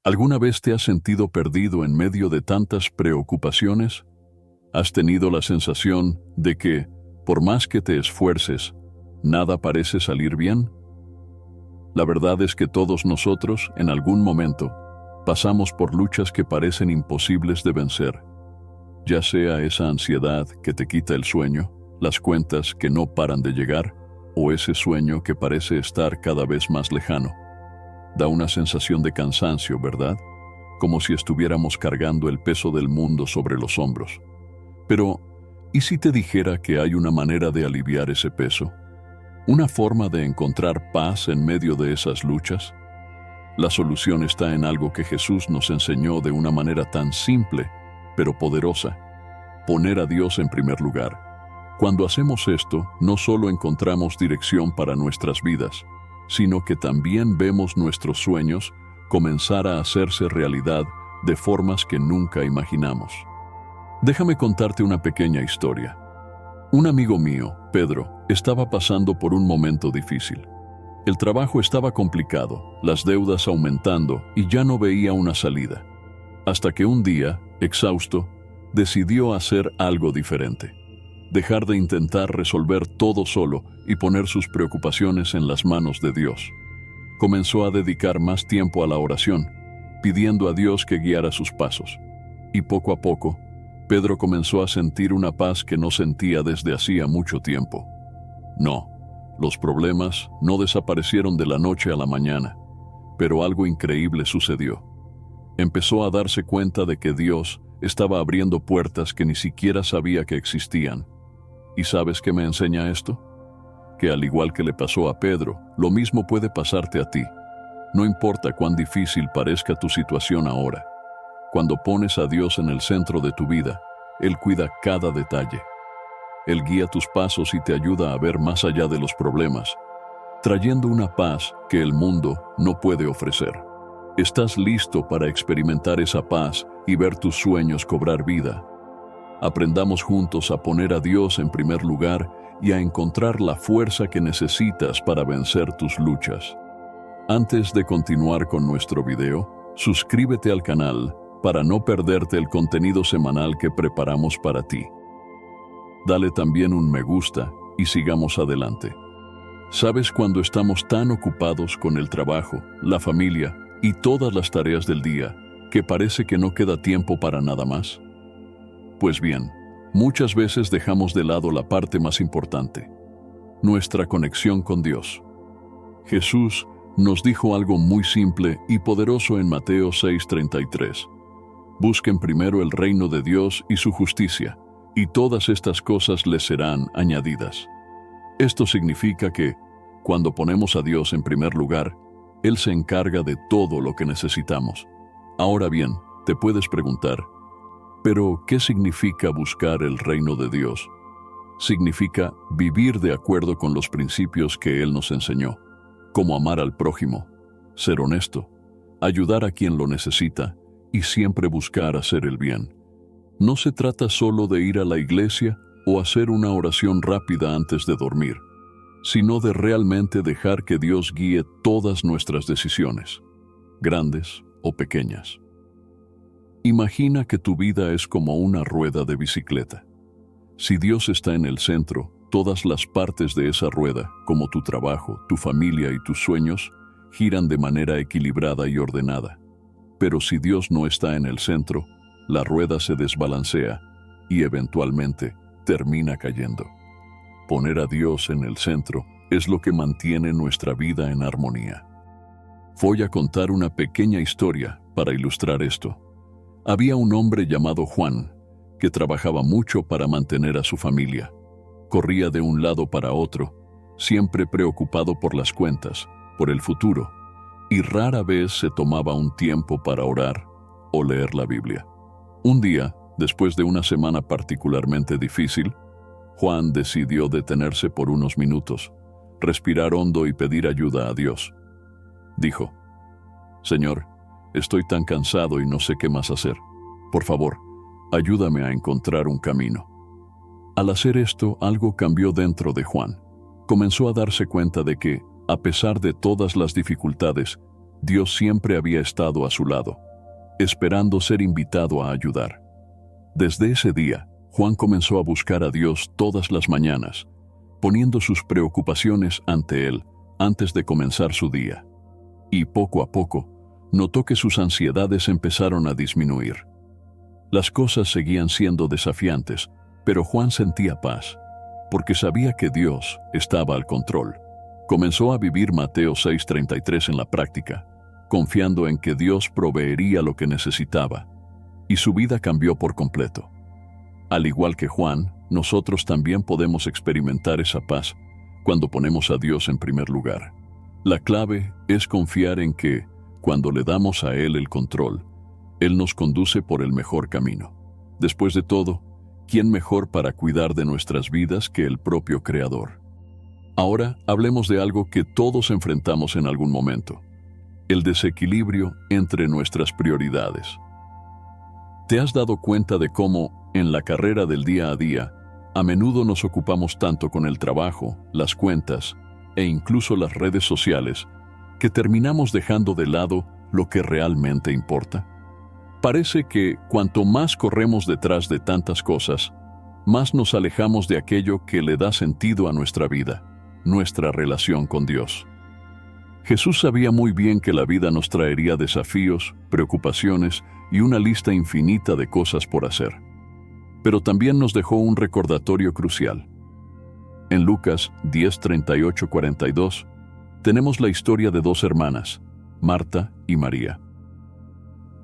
¿Alguna vez te has sentido perdido en medio de tantas preocupaciones? ¿Has tenido la sensación de que, por más que te esfuerces, nada parece salir bien? La verdad es que todos nosotros, en algún momento, pasamos por luchas que parecen imposibles de vencer, ya sea esa ansiedad que te quita el sueño, las cuentas que no paran de llegar, o ese sueño que parece estar cada vez más lejano. Da una sensación de cansancio, ¿verdad? Como si estuviéramos cargando el peso del mundo sobre los hombros. Pero, ¿y si te dijera que hay una manera de aliviar ese peso? ¿Una forma de encontrar paz en medio de esas luchas? La solución está en algo que Jesús nos enseñó de una manera tan simple, pero poderosa: poner a Dios en primer lugar. Cuando hacemos esto, no solo encontramos dirección para nuestras vidas, sino que también vemos nuestros sueños comenzar a hacerse realidad de formas que nunca imaginamos. Déjame contarte una pequeña historia. Un amigo mío, Pedro, estaba pasando por un momento difícil. El trabajo estaba complicado, las deudas aumentando y ya no veía una salida. Hasta que un día, exhausto, decidió hacer algo diferente. Dejar de intentar resolver todo solo y poner sus preocupaciones en las manos de Dios. Comenzó a dedicar más tiempo a la oración, pidiendo a Dios que guiara sus pasos. Y poco a poco, Pedro comenzó a sentir una paz que no sentía desde hacía mucho tiempo. No, los problemas no desaparecieron de la noche a la mañana, pero algo increíble sucedió. Empezó a darse cuenta de que Dios estaba abriendo puertas que ni siquiera sabía que existían. ¿Y sabes qué me enseña esto? Que al igual que le pasó a Pedro, lo mismo puede pasarte a ti. No importa cuán difícil parezca tu situación ahora. Cuando pones a Dios en el centro de tu vida, Él cuida cada detalle. Él guía tus pasos y te ayuda a ver más allá de los problemas, trayendo una paz que el mundo no puede ofrecer. ¿Estás listo para experimentar esa paz y ver tus sueños cobrar vida? Aprendamos juntos a poner a Dios en primer lugar y a encontrar la fuerza que necesitas para vencer tus luchas. Antes de continuar con nuestro video, suscríbete al canal para no perderte el contenido semanal que preparamos para ti. Dale también un me gusta y sigamos adelante. ¿Sabes cuando estamos tan ocupados con el trabajo, la familia y todas las tareas del día que parece que no queda tiempo para nada más? Pues bien, muchas veces dejamos de lado la parte más importante: nuestra conexión con Dios. Jesús nos dijo algo muy simple y poderoso en Mateo 6:33. Busquen primero el reino de Dios y su justicia, y todas estas cosas les serán añadidas. Esto significa que, cuando ponemos a Dios en primer lugar, Él se encarga de todo lo que necesitamos. Ahora bien, te puedes preguntar, ¿pero qué significa buscar el reino de Dios? Significa vivir de acuerdo con los principios que Él nos enseñó, como amar al prójimo, ser honesto, ayudar a quien lo necesita y siempre buscar hacer el bien. No se trata solo de ir a la iglesia o hacer una oración rápida antes de dormir, sino de realmente dejar que Dios guíe todas nuestras decisiones, grandes o pequeñas. Imagina que tu vida es como una rueda de bicicleta. Si Dios está en el centro, todas las partes de esa rueda, como tu trabajo, tu familia y tus sueños, giran de manera equilibrada y ordenada. Pero si Dios no está en el centro, la rueda se desbalancea y eventualmente termina cayendo. Poner a Dios en el centro es lo que mantiene nuestra vida en armonía. Voy a contar una pequeña historia para ilustrar esto. Había un hombre llamado Juan, que trabajaba mucho para mantener a su familia. Corría de un lado para otro, siempre preocupado por las cuentas, por el futuro, y rara vez se tomaba un tiempo para orar o leer la Biblia. Un día, después de una semana particularmente difícil, Juan decidió detenerse por unos minutos, respirar hondo y pedir ayuda a Dios. Dijo: «Señor, estoy tan cansado y no sé qué más hacer. Por favor, ayúdame a encontrar un camino». Al hacer esto, algo cambió dentro de Juan. Comenzó a darse cuenta de que, a pesar de todas las dificultades, Dios siempre había estado a su lado, esperando ser invitado a ayudar. Desde ese día, Juan comenzó a buscar a Dios todas las mañanas, poniendo sus preocupaciones ante Él antes de comenzar su día. Y poco a poco, notó que sus ansiedades empezaron a disminuir. Las cosas seguían siendo desafiantes, pero Juan sentía paz, porque sabía que Dios estaba al control. Comenzó a vivir Mateo 6:33 en la práctica, confiando en que Dios proveería lo que necesitaba, y su vida cambió por completo. Al igual que Juan, nosotros también podemos experimentar esa paz cuando ponemos a Dios en primer lugar. La clave es confiar en que, cuando le damos a Él el control, Él nos conduce por el mejor camino. Después de todo, ¿quién mejor para cuidar de nuestras vidas que el propio Creador? Ahora hablemos de algo que todos enfrentamos en algún momento: el desequilibrio entre nuestras prioridades. ¿Te has dado cuenta de cómo, en la carrera del día a día, a menudo nos ocupamos tanto con el trabajo, las cuentas e incluso las redes sociales, que terminamos dejando de lado lo que realmente importa? Parece que cuanto más corremos detrás de tantas cosas, más nos alejamos de aquello que le da sentido a nuestra vida, nuestra relación con Dios. Jesús sabía muy bien que la vida nos traería desafíos, preocupaciones y una lista infinita de cosas por hacer. Pero también nos dejó un recordatorio crucial. En Lucas 10:38-42, tenemos la historia de dos hermanas, Marta y María.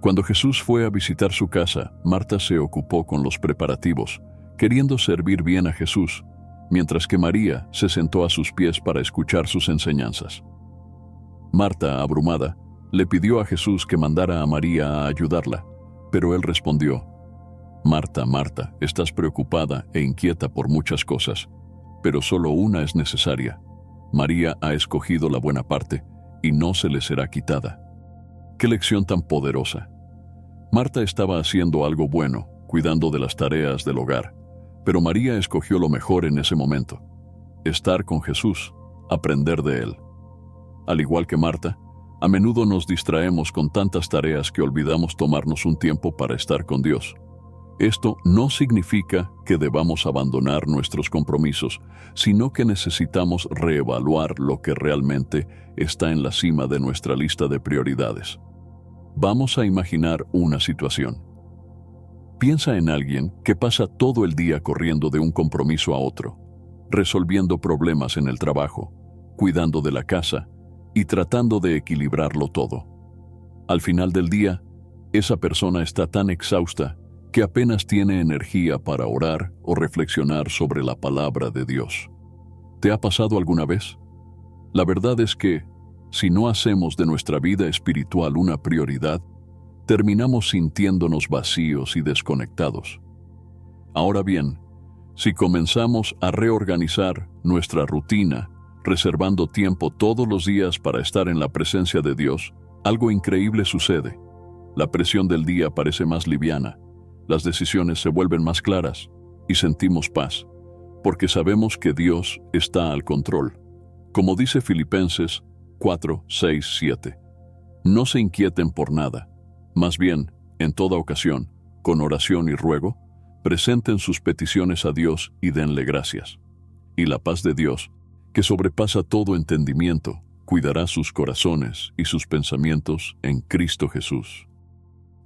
Cuando Jesús fue a visitar su casa, Marta se ocupó con los preparativos, queriendo servir bien a Jesús, mientras que María se sentó a sus pies para escuchar sus enseñanzas. Marta, abrumada, le pidió a Jesús que mandara a María a ayudarla, pero él respondió: Marta, Marta, estás preocupada e inquieta por muchas cosas, pero solo una es necesaria. María ha escogido la buena parte, y no se le será quitada. ¡Qué lección tan poderosa! Marta estaba haciendo algo bueno, cuidando de las tareas del hogar, pero María escogió lo mejor en ese momento: estar con Jesús, aprender de Él. Al igual que Marta, a menudo nos distraemos con tantas tareas que olvidamos tomarnos un tiempo para estar con Dios. Esto no significa que debamos abandonar nuestros compromisos, sino que necesitamos reevaluar lo que realmente está en la cima de nuestra lista de prioridades. Vamos a imaginar una situación. Piensa en alguien que pasa todo el día corriendo de un compromiso a otro, resolviendo problemas en el trabajo, cuidando de la casa y tratando de equilibrarlo todo. Al final del día, esa persona está tan exhausta que apenas tiene energía para orar o reflexionar sobre la palabra de Dios. ¿Te ha pasado alguna vez? La verdad es que, si no hacemos de nuestra vida espiritual una prioridad, terminamos sintiéndonos vacíos y desconectados. Ahora bien, si comenzamos a reorganizar nuestra rutina, reservando tiempo todos los días para estar en la presencia de Dios, algo increíble sucede. La presión del día parece más liviana, las decisiones se vuelven más claras y sentimos paz, porque sabemos que Dios está al control. Como dice Filipenses 4:6-7, no se inquieten por nada, más bien, en toda ocasión, con oración y ruego, presenten sus peticiones a Dios y denle gracias. Y la paz de Dios, que sobrepasa todo entendimiento, cuidará sus corazones y sus pensamientos en Cristo Jesús.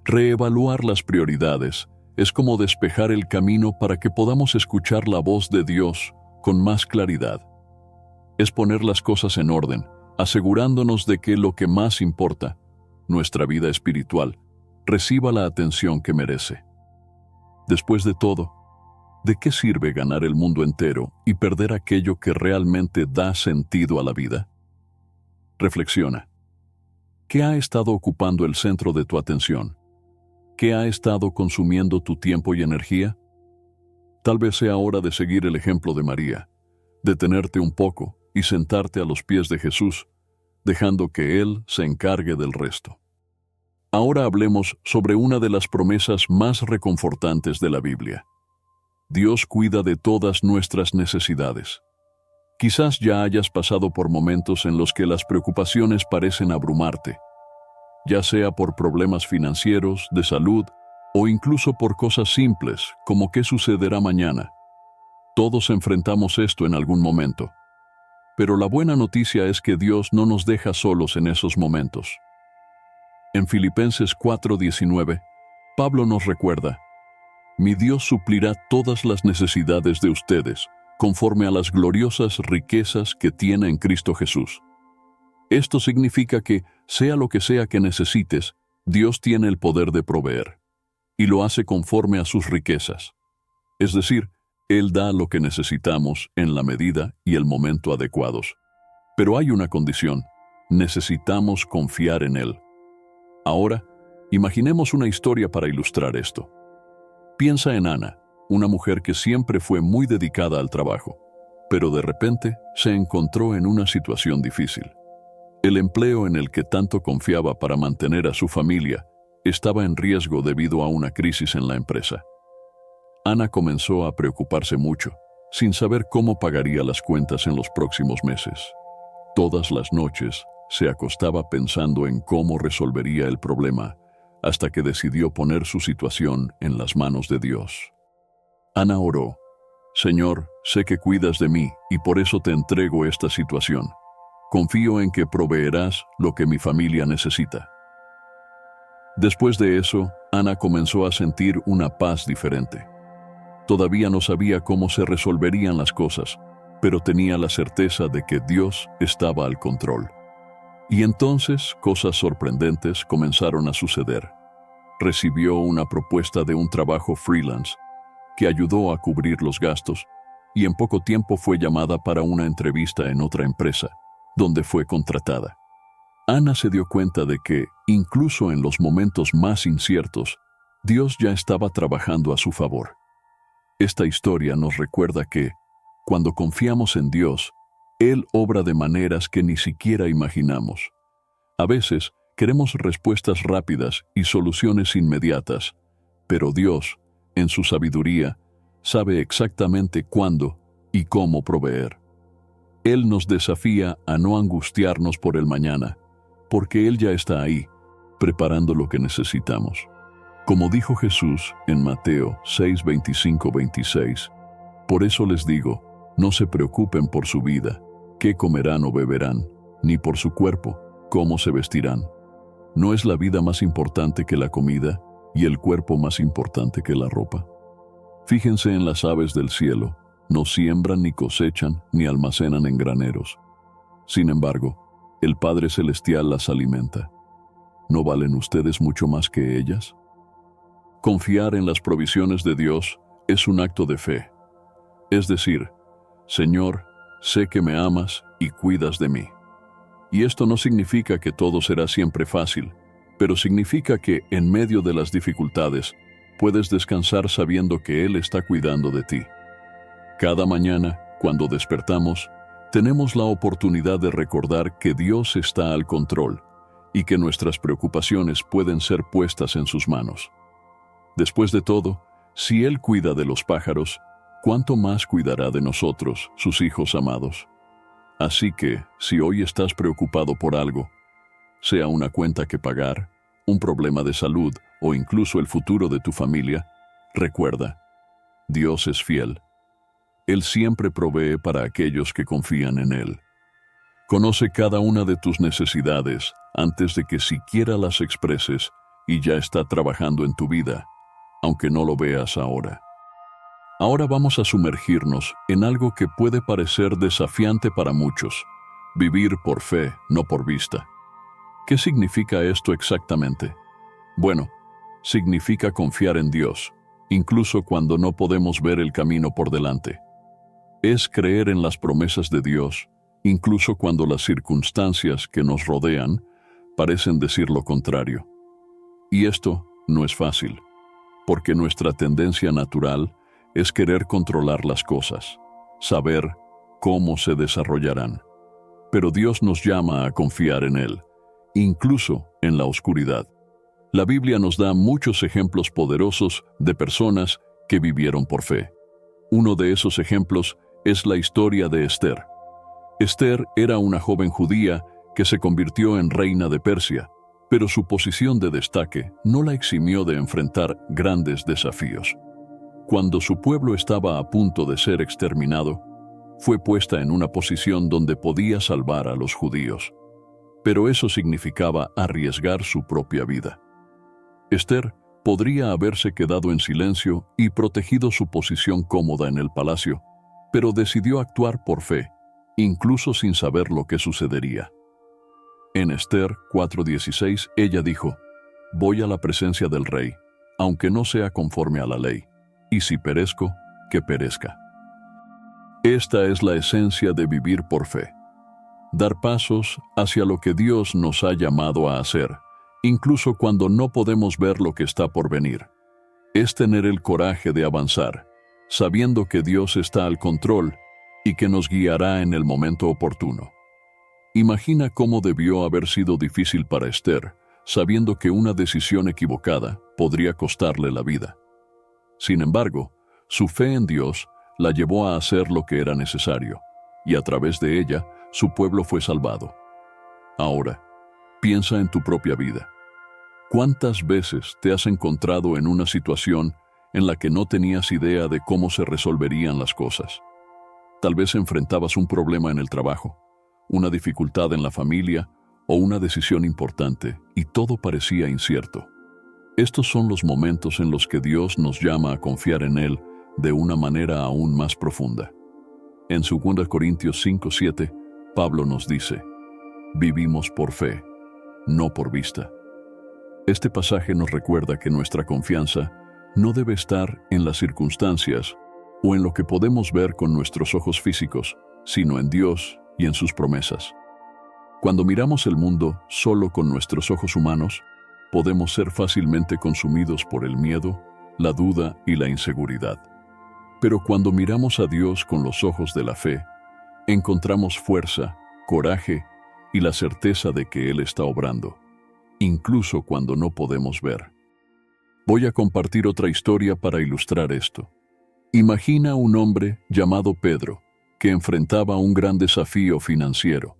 Reevaluar las prioridades es como despejar el camino para que podamos escuchar la voz de Dios con más claridad. Es poner las cosas en orden, asegurándonos de que lo que más importa, nuestra vida espiritual, reciba la atención que merece. Después de todo, ¿de qué sirve ganar el mundo entero y perder aquello que realmente da sentido a la vida? Reflexiona. ¿Qué ha estado ocupando el centro de tu atención? ¿Qué ha estado consumiendo tu tiempo y energía? Tal vez sea hora de seguir el ejemplo de María, detenerte un poco y sentarte a los pies de Jesús, dejando que Él se encargue del resto. Ahora hablemos sobre una de las promesas más reconfortantes de la Biblia. Dios cuida de todas nuestras necesidades. Quizás ya hayas pasado por momentos en los que las preocupaciones parecen abrumarte, ya sea por problemas financieros, de salud, o incluso por cosas simples, como qué sucederá mañana. Todos enfrentamos esto en algún momento. Pero la buena noticia es que Dios no nos deja solos en esos momentos. En Filipenses 4:19, Pablo nos recuerda: mi Dios suplirá todas las necesidades de ustedes, conforme a las gloriosas riquezas que tiene en Cristo Jesús. Esto significa que, sea lo que sea que necesites, Dios tiene el poder de proveer, y lo hace conforme a sus riquezas. Es decir, Él da lo que necesitamos en la medida y el momento adecuados. Pero hay una condición: necesitamos confiar en Él. Ahora, imaginemos una historia para ilustrar esto. Piensa en Ana, una mujer que siempre fue muy dedicada al trabajo, pero de repente se encontró en una situación difícil. El empleo en el que tanto confiaba para mantener a su familia estaba en riesgo debido a una crisis en la empresa. Ana comenzó a preocuparse mucho, sin saber cómo pagaría las cuentas en los próximos meses. Todas las noches se acostaba pensando en cómo resolvería el problema, hasta que decidió poner su situación en las manos de Dios. Ana oró: Señor, sé que cuidas de mí y por eso te entrego esta situación. Confío en que proveerás lo que mi familia necesita. Después de eso, Ana comenzó a sentir una paz diferente. Todavía no sabía cómo se resolverían las cosas, pero tenía la certeza de que Dios estaba al control. Y entonces cosas sorprendentes comenzaron a suceder. Recibió una propuesta de un trabajo freelance que ayudó a cubrir los gastos, y en poco tiempo fue llamada para una entrevista en otra empresa, donde fue contratada. Ana se dio cuenta de que, incluso en los momentos más inciertos, Dios ya estaba trabajando a su favor. Esta historia nos recuerda que, cuando confiamos en Dios, Él obra de maneras que ni siquiera imaginamos. A veces, queremos respuestas rápidas y soluciones inmediatas, pero Dios, en su sabiduría, sabe exactamente cuándo y cómo proveer. Él nos desafía a no angustiarnos por el mañana, porque Él ya está ahí, preparando lo que necesitamos. Como dijo Jesús en Mateo 6:25-26, por eso les digo, no se preocupen por su vida, qué comerán o beberán, ni por su cuerpo, cómo se vestirán. ¿No es la vida más importante que la comida y el cuerpo más importante que la ropa? Fíjense en las aves del cielo, no siembran ni cosechan ni almacenan en graneros. Sin embargo, el Padre Celestial las alimenta. ¿No valen ustedes mucho más que ellas? Confiar en las provisiones de Dios es un acto de fe. Es decir, Señor, sé que me amas y cuidas de mí. Y esto no significa que todo será siempre fácil, pero significa que, en medio de las dificultades, puedes descansar sabiendo que Él está cuidando de ti. Cada mañana, cuando despertamos, tenemos la oportunidad de recordar que Dios está al control y que nuestras preocupaciones pueden ser puestas en sus manos. Después de todo, si Él cuida de los pájaros, ¿cuánto más cuidará de nosotros, sus hijos amados? Así que, si hoy estás preocupado por algo, sea una cuenta que pagar, un problema de salud o incluso el futuro de tu familia, recuerda, Dios es fiel. Él siempre provee para aquellos que confían en Él. Conoce cada una de tus necesidades antes de que siquiera las expreses y ya está trabajando en tu vida, aunque no lo veas ahora. Ahora vamos a sumergirnos en algo que puede parecer desafiante para muchos: vivir por fe, no por vista. ¿Qué significa esto exactamente? Bueno, significa confiar en Dios, incluso cuando no podemos ver el camino por delante. Es creer en las promesas de Dios, incluso cuando las circunstancias que nos rodean parecen decir lo contrario. Y esto no es fácil, porque nuestra tendencia natural es querer controlar las cosas, saber cómo se desarrollarán. Pero Dios nos llama a confiar en Él, incluso en la oscuridad. La Biblia nos da muchos ejemplos poderosos de personas que vivieron por fe. Uno de esos ejemplos es la historia de Esther. Esther era una joven judía que se convirtió en reina de Persia, Pero su posición de destaque no la eximió de enfrentar grandes desafíos. Cuando su pueblo estaba a punto de ser exterminado, fue puesta en una posición donde podía salvar a los judíos. Pero eso significaba arriesgar su propia vida. Esther podría haberse quedado en silencio y protegido su posición cómoda en el palacio, pero decidió actuar por fe, incluso sin saber lo que sucedería. En Esther 4:16, ella dijo: «Voy a la presencia del rey, aunque no sea conforme a la ley, y si perezco, que perezca». Esta es la esencia de vivir por fe. Dar pasos hacia lo que Dios nos ha llamado a hacer, incluso cuando no podemos ver lo que está por venir. Es tener el coraje de avanzar, sabiendo que Dios está al control y que nos guiará en el momento oportuno. Imagina cómo debió haber sido difícil para Esther, sabiendo que una decisión equivocada podría costarle la vida. Sin embargo, su fe en Dios la llevó a hacer lo que era necesario, y a través de ella, su pueblo fue salvado. Ahora, piensa en tu propia vida. ¿Cuántas veces te has encontrado en una situación en la que no tenías idea de cómo se resolverían las cosas? Tal vez enfrentabas un problema en el trabajo, una dificultad en la familia o una decisión importante, y todo parecía incierto. Estos son los momentos en los que Dios nos llama a confiar en Él de una manera aún más profunda. En 2 Corintios 5:7, Pablo nos dice: «Vivimos por fe, no por vista». Este pasaje nos recuerda que nuestra confianza no debe estar en las circunstancias o en lo que podemos ver con nuestros ojos físicos, sino en Dios y en sus promesas. Cuando miramos el mundo solo con nuestros ojos humanos, podemos ser fácilmente consumidos por el miedo, la duda y la inseguridad. Pero cuando miramos a Dios con los ojos de la fe, encontramos fuerza, coraje y la certeza de que Él está obrando, incluso cuando no podemos ver. Voy a compartir otra historia para ilustrar esto. Imagina un hombre llamado Pedro, que enfrentaba un gran desafío financiero.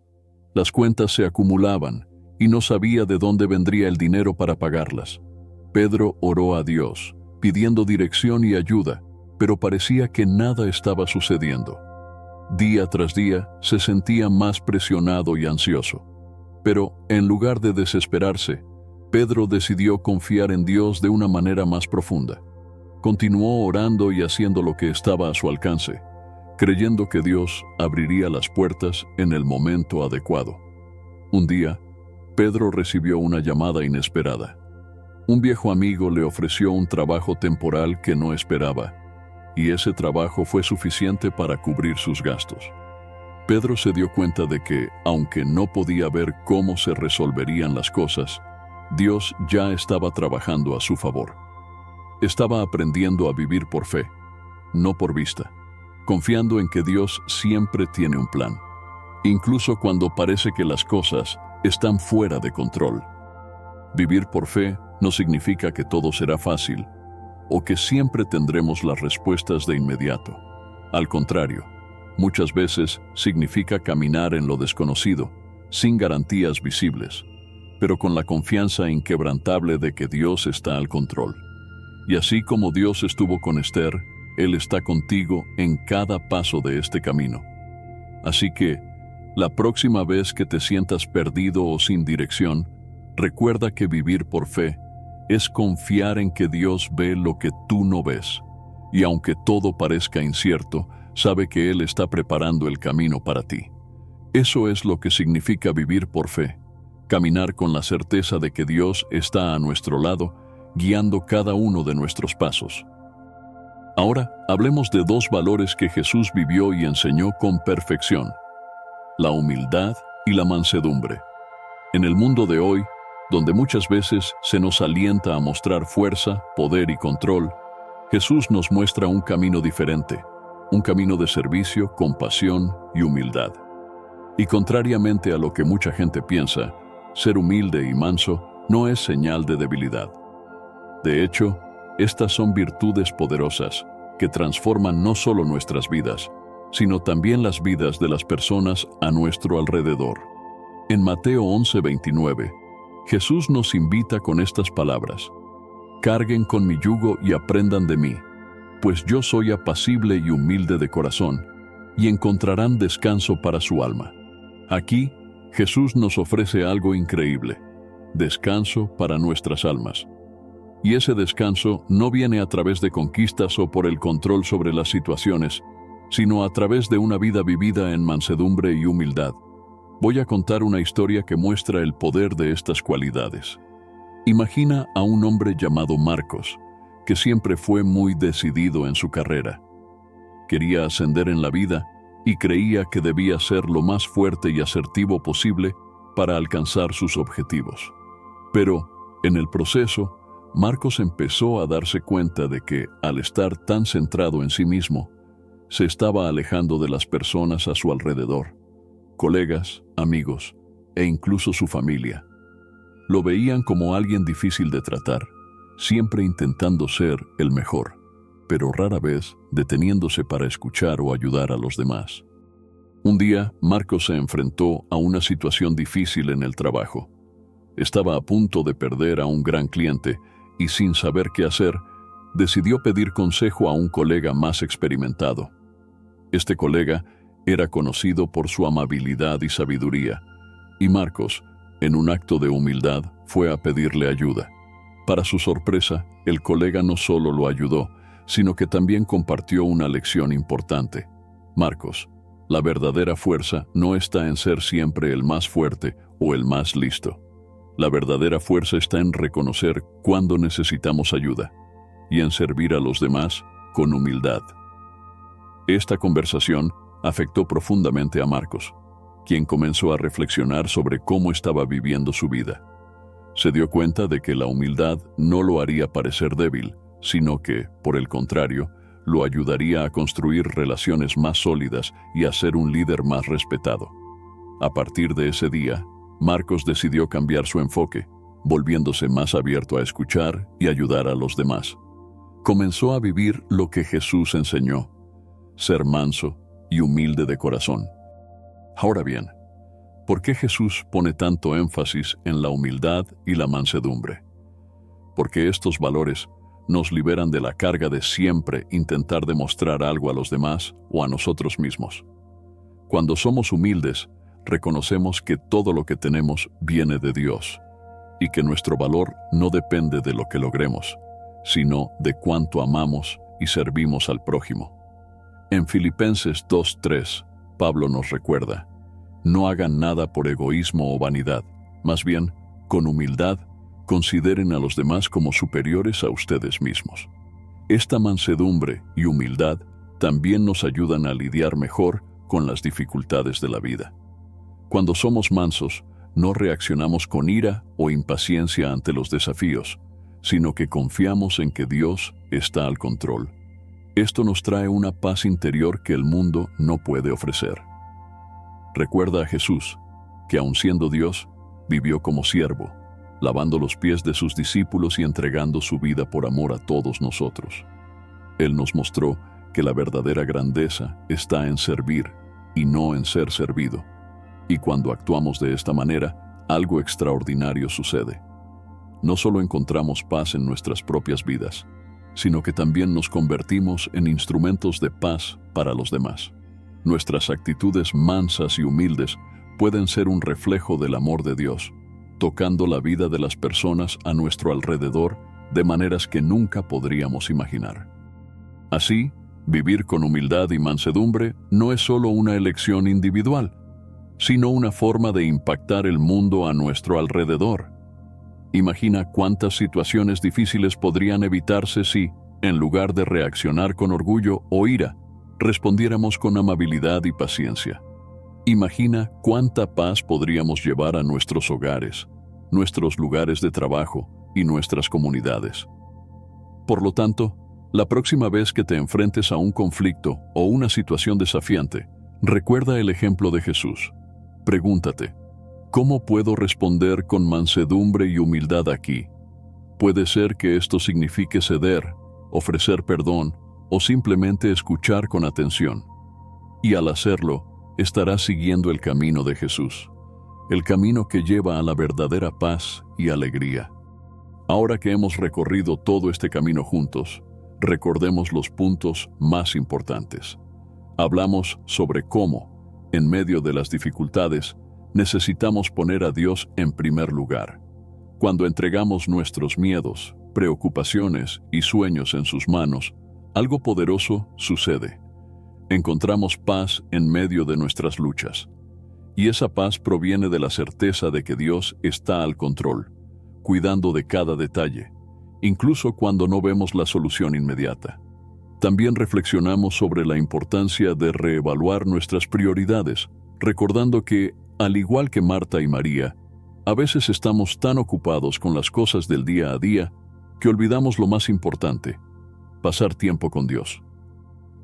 Las cuentas se acumulaban y no sabía de dónde vendría el dinero para pagarlas. Pedro oró a Dios, pidiendo dirección y ayuda, pero parecía que nada estaba sucediendo. Día tras día se sentía más presionado y ansioso. Pero, en lugar de desesperarse, Pedro decidió confiar en Dios de una manera más profunda. Continuó orando y haciendo lo que estaba a su alcance, creyendo que Dios abriría las puertas en el momento adecuado. Un día, Pedro recibió una llamada inesperada. Un viejo amigo le ofreció un trabajo temporal que no esperaba, y ese trabajo fue suficiente para cubrir sus gastos. Pedro se dio cuenta de que, aunque no podía ver cómo se resolverían las cosas, Dios ya estaba trabajando a su favor. Estaba aprendiendo a vivir por fe, no por vista, confiando en que Dios siempre tiene un plan, incluso cuando parece que las cosas están fuera de control. Vivir por fe no significa que todo será fácil o que siempre tendremos las respuestas de inmediato. Al contrario, muchas veces significa caminar en lo desconocido, sin garantías visibles, pero con la confianza inquebrantable de que Dios está al control. Y así como Dios estuvo con Esther, Él está contigo en cada paso de este camino. Así que, la próxima vez que te sientas perdido o sin dirección, recuerda que vivir por fe es confiar en que Dios ve lo que tú no ves, y aunque todo parezca incierto, sabe que Él está preparando el camino para ti. Eso es lo que significa vivir por fe, caminar con la certeza de que Dios está a nuestro lado, guiando cada uno de nuestros pasos. Ahora, hablemos de dos valores que Jesús vivió y enseñó con perfección: la humildad y la mansedumbre. En el mundo de hoy, donde muchas veces se nos alienta a mostrar fuerza, poder y control, Jesús nos muestra un camino diferente, un camino de servicio, compasión y humildad. Y contrariamente a lo que mucha gente piensa, ser humilde y manso no es señal de debilidad. De hecho, estas son virtudes poderosas que transforman no solo nuestras vidas, sino también las vidas de las personas a nuestro alrededor. En Mateo 11:29, Jesús nos invita con estas palabras: «Carguen con mi yugo y aprendan de mí, pues yo soy apacible y humilde de corazón, y encontrarán descanso para su alma». Aquí, Jesús nos ofrece algo increíble: descanso para nuestras almas. Y ese descanso no viene a través de conquistas o por el control sobre las situaciones, sino a través de una vida vivida en mansedumbre y humildad. Voy a contar una historia que muestra el poder de estas cualidades. Imagina a un hombre llamado Marcos, que siempre fue muy decidido en su carrera. Quería ascender en la vida y creía que debía ser lo más fuerte y asertivo posible para alcanzar sus objetivos. Pero, en el proceso, Marcos empezó a darse cuenta de que, al estar tan centrado en sí mismo, se estaba alejando de las personas a su alrededor, colegas, amigos e incluso su familia. Lo veían como alguien difícil de tratar, siempre intentando ser el mejor, pero rara vez deteniéndose para escuchar o ayudar a los demás. Un día, Marcos se enfrentó a una situación difícil en el trabajo. Estaba a punto de perder a un gran cliente y, sin saber qué hacer, decidió pedir consejo a un colega más experimentado. Este colega era conocido por su amabilidad y sabiduría, y Marcos, en un acto de humildad, fue a pedirle ayuda. Para su sorpresa, el colega no solo lo ayudó, sino que también compartió una lección importante. Marcos, la verdadera fuerza no está en ser siempre el más fuerte o el más listo. La verdadera fuerza está en reconocer cuándo necesitamos ayuda y en servir a los demás con humildad. Esta conversación afectó profundamente a Marcos, quien comenzó a reflexionar sobre cómo estaba viviendo su vida. Se dio cuenta de que la humildad no lo haría parecer débil, sino que, por el contrario, lo ayudaría a construir relaciones más sólidas y a ser un líder más respetado. A partir de ese día, Marcos decidió cambiar su enfoque, volviéndose más abierto a escuchar y ayudar a los demás. Comenzó a vivir lo que Jesús enseñó: ser manso y humilde de corazón. Ahora bien, ¿por qué Jesús pone tanto énfasis en la humildad y la mansedumbre? Porque estos valores nos liberan de la carga de siempre intentar demostrar algo a los demás o a nosotros mismos. Cuando somos humildes, reconocemos que todo lo que tenemos viene de Dios y que nuestro valor no depende de lo que logremos, sino de cuánto amamos y servimos al prójimo. En Filipenses 2:3, Pablo nos recuerda: no hagan nada por egoísmo o vanidad, más bien, con humildad, consideren a los demás como superiores a ustedes mismos. Esta mansedumbre y humildad también nos ayudan a lidiar mejor con las dificultades de la vida. Cuando somos mansos, no reaccionamos con ira o impaciencia ante los desafíos, sino que confiamos en que Dios está al control. Esto nos trae una paz interior que el mundo no puede ofrecer. Recuerda a Jesús, que aun siendo Dios, vivió como siervo, lavando los pies de sus discípulos y entregando su vida por amor a todos nosotros. Él nos mostró que la verdadera grandeza está en servir y no en ser servido. Y cuando actuamos de esta manera, algo extraordinario sucede. No solo encontramos paz en nuestras propias vidas, sino que también nos convertimos en instrumentos de paz para los demás. Nuestras actitudes mansas y humildes pueden ser un reflejo del amor de Dios, tocando la vida de las personas a nuestro alrededor de maneras que nunca podríamos imaginar. Así, vivir con humildad y mansedumbre no es solo una elección individual, sino una forma de impactar el mundo a nuestro alrededor. Imagina cuántas situaciones difíciles podrían evitarse si, en lugar de reaccionar con orgullo o ira, respondiéramos con amabilidad y paciencia. Imagina cuánta paz podríamos llevar a nuestros hogares, nuestros lugares de trabajo y nuestras comunidades. Por lo tanto, la próxima vez que te enfrentes a un conflicto o una situación desafiante, recuerda el ejemplo de Jesús. Pregúntate: ¿cómo puedo responder con mansedumbre y humildad aquí? Puede ser que esto signifique ceder, ofrecer perdón o simplemente escuchar con atención. Y al hacerlo, estarás siguiendo el camino de Jesús. el camino que lleva a la verdadera paz y alegría. Ahora que hemos recorrido todo este camino juntos, recordemos los puntos más importantes. Hablamos sobre cómo, en medio de las dificultades, necesitamos poner a Dios en primer lugar. Cuando entregamos nuestros miedos, preocupaciones y sueños en sus manos, algo poderoso sucede. Encontramos paz en medio de nuestras luchas. Y esa paz proviene de la certeza de que Dios está al control, cuidando de cada detalle, incluso cuando no vemos la solución inmediata. También reflexionamos sobre la importancia de reevaluar nuestras prioridades, recordando que, al igual que Marta y María, a veces estamos tan ocupados con las cosas del día a día que olvidamos lo más importante: pasar tiempo con Dios.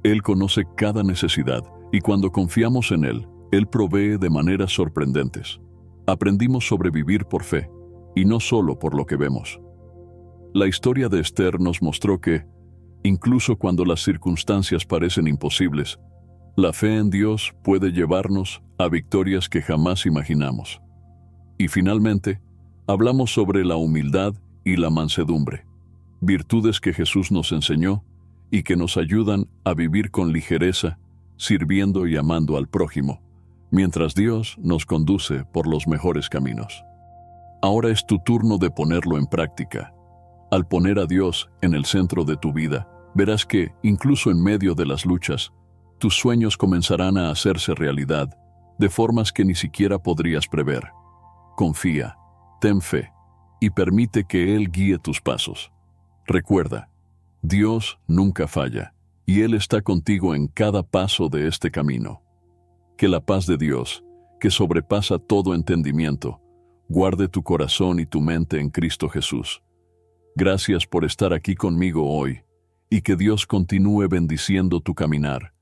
Él conoce cada necesidad y cuando confiamos en Él provee de maneras sorprendentes. Aprendimos sobre vivir por fe y no solo por lo que vemos. La historia de Esther nos mostró que, incluso cuando las circunstancias parecen imposibles, la fe en Dios puede llevarnos a victorias que jamás imaginamos. Y finalmente, hablamos sobre la humildad y la mansedumbre, virtudes que Jesús nos enseñó y que nos ayudan a vivir con ligereza, sirviendo y amando al prójimo, mientras Dios nos conduce por los mejores caminos. Ahora es tu turno de ponerlo en práctica. Al poner a Dios en el centro de tu vida, verás que, incluso en medio de las luchas, tus sueños comenzarán a hacerse realidad, de formas que ni siquiera podrías prever. Confía, ten fe, y permite que Él guíe tus pasos. Recuerda, Dios nunca falla, y Él está contigo en cada paso de este camino. Que la paz de Dios, que sobrepasa todo entendimiento, guarde tu corazón y tu mente en Cristo Jesús. Gracias por estar aquí conmigo hoy, y que Dios continúe bendiciendo tu caminar,